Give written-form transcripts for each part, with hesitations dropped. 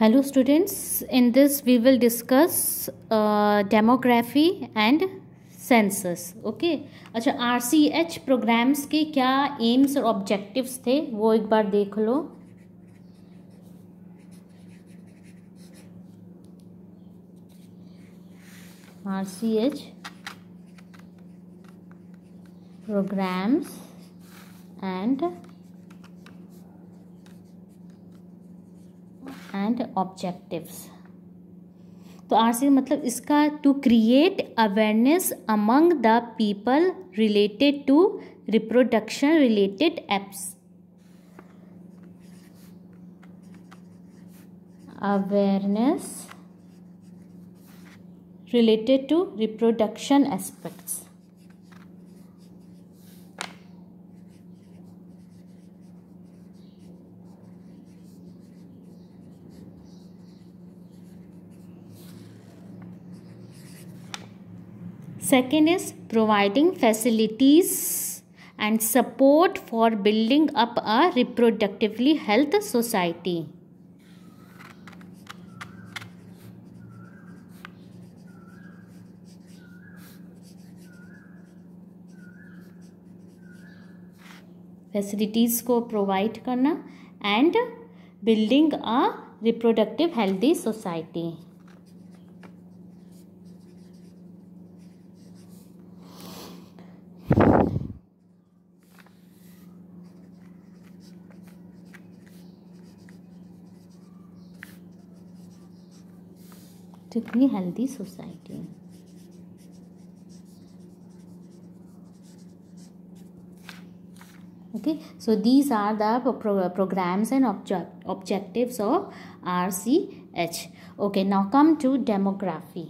Hello students, in this we will discuss demography and census. Okay अच्छा, RCH programmes के क्या AIIMS और objectives थे वो एक बार देख लो. RCH programmes and objectives. तो आरसी मतलब इसका to create awareness among the people related to reproduction related apps. Awareness related to reproduction aspects. Second is providing facilities and support for building up a reproductively health society. Facilities को provide करना and building a reproductive healthy society. To be healthy society. Okay, so these are the programs and objectives of RCH. Okay, now come to demography.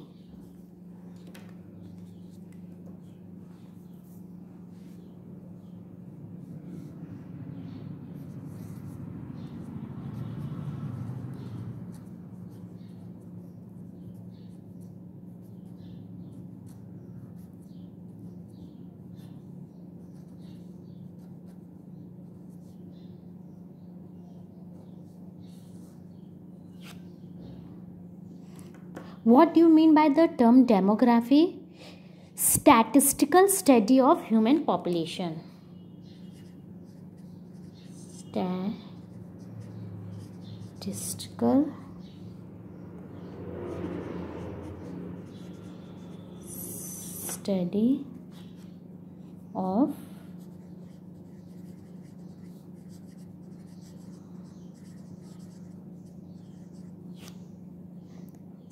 What do you mean by the term demography? Statistical study of human population. Statistical study of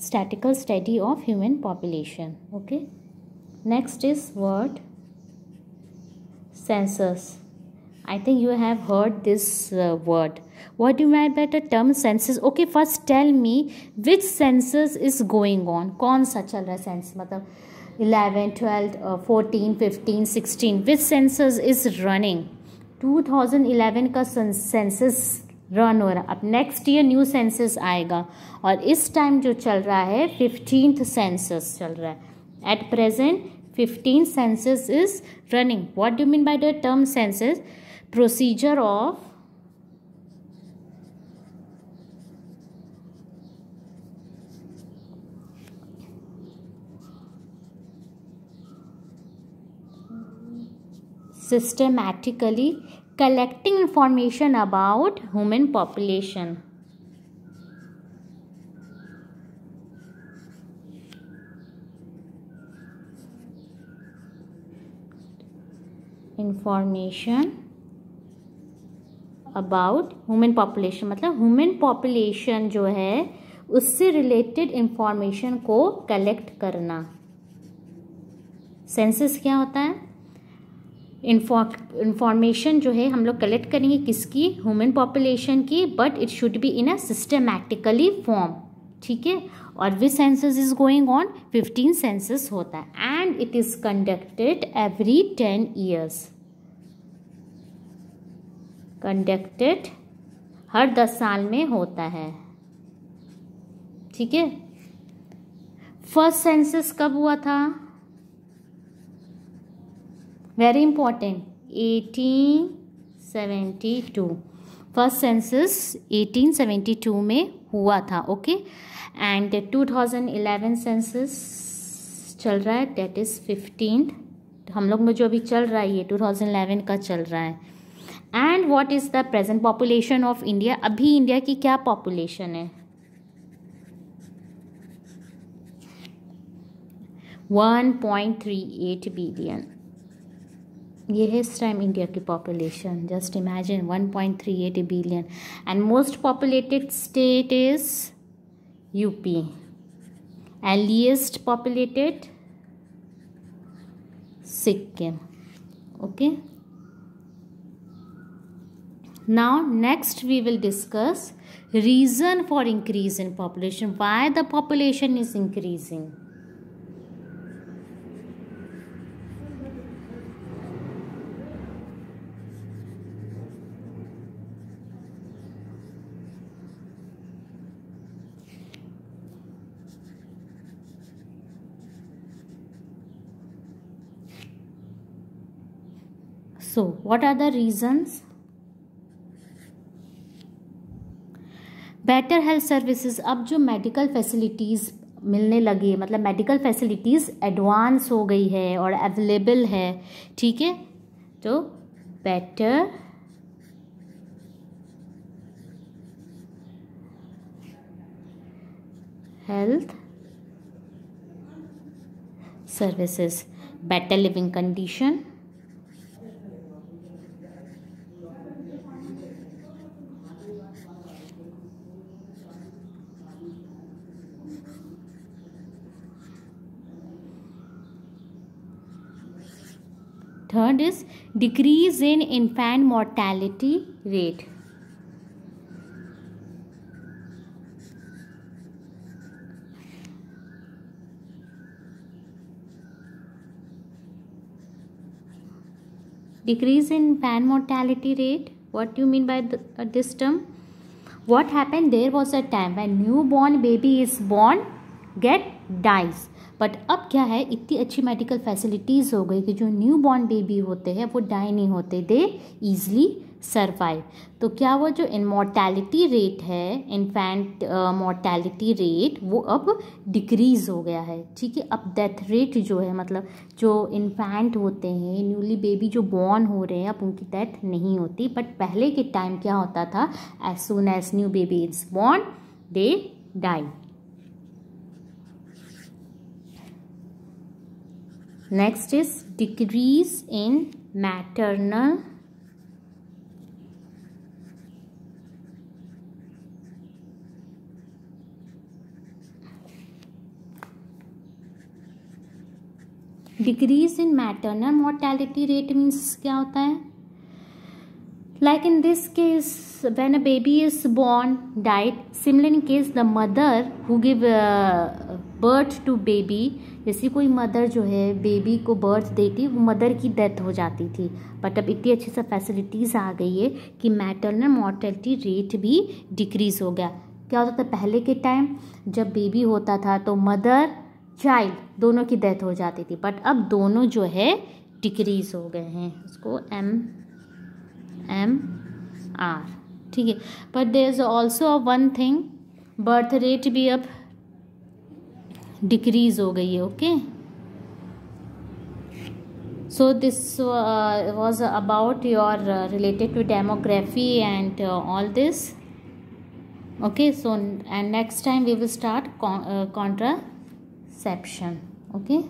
statistical study of human population. Okay, next is word census. I think you have heard this word. What do you mean by the term census? Okay, first tell me which census is going on. कौन सा चल रहा है census? मतलब 11, 12, 14, 15, 16. Which census is running? 2011 का census run हो रहा. अब नेक्स्ट ईयर न्यू सेंसस आएगा और इस टाइम जो चल रहा है 15th सेंसस चल रहा है. At present 15th census is running. What do mean by the term census? Procedure of systematically collecting information about human population. Information about human population मतलब ह्यूमन पॉपुलेशन जो है उससे रिलेटेड इंफॉर्मेशन को collect करना. Census क्या होता है? Information जो है हम लोग कलेक्ट करेंगे किसकी? ह्यूमन पॉपुलेशन की, but it should be in a systematically form. ठीक है, और which census is going on? 15 census होता है and it is conducted every 10 years. Conducted हर 10 साल में होता है. ठीक है, फर्स्ट सेंसस कब हुआ था? Very important, 1872. फर्स्ट सेंसस 1872 में हुआ था, ओके। एंड 2011 सेंसस चल रहा है, डेट इज़ 15th। हम लोग में जो अभी चल रहा है ये 2011 का चल रहा है। And what is the present population of India? अभी इंडिया की क्या पॉपुलेशन है? 1.38 बिलियन, ये है इस टाइम इंडिया की population. Just imagine 1.38 billion. And most populated state is UP and least populated Sikkim, okay. Now next we will discuss reason for increase in population, why the population is increasing. So what are the reasons? Better health services, अब जो medical facilities मिलने लगी है, मतलब medical facilities advance हो गई है और अवेलेबल है, ठीक है। तो better health services, better living condition, third is decrease in infant mortality rate. Decrease in infant mortality rate, what do you mean by this term? What happened, there was a time when newborn baby is born get dies, but अब क्या है, इतनी अच्छी medical facilities हो गई कि जो new born baby होते हैं वो डाई नहीं होते, दे ईजली सर्वाइव। तो क्या वो जो इनमॉर्टैलिटी रेट है, इन्फेंट मॉर्टैलिटी रेट, वो अब डिक्रीज़ हो गया है, ठीक है। अब डेथ रेट जो है, मतलब जो इन्फेंट होते हैं, न्यूली बेबी जो बॉर्न हो रहे हैं, अब उनकी डेथ नहीं होती। बट पहले के टाइम क्या होता था, as soon as new baby is born they die. Next is decrease in maternal mortality rate means क्या होता है, like in this case when a baby is born died, similar in case the mother who give birth to baby, जैसे कोई mother जो है baby को birth देती, वो मदर की डेथ हो जाती थी। बट अब इतनी अच्छी सा फैसिलिटीज़ आ गई है कि मैटरनल मॉर्टेलिटी रेट भी डिक्रीज़ हो गया। क्या होता था पहले के टाइम, जब बेबी होता था तो मदर चाइल्ड दोनों की डेथ हो जाती थी, बट अब दोनों जो है डिक्रीज़ हो गए हैं। उसको MMR, ठीक है। But there is also one thing, birth rate भी अब डिक्रीज हो गई है, okay. So this was about your related to demography and all this, okay. So and next time we will start contraception, okay.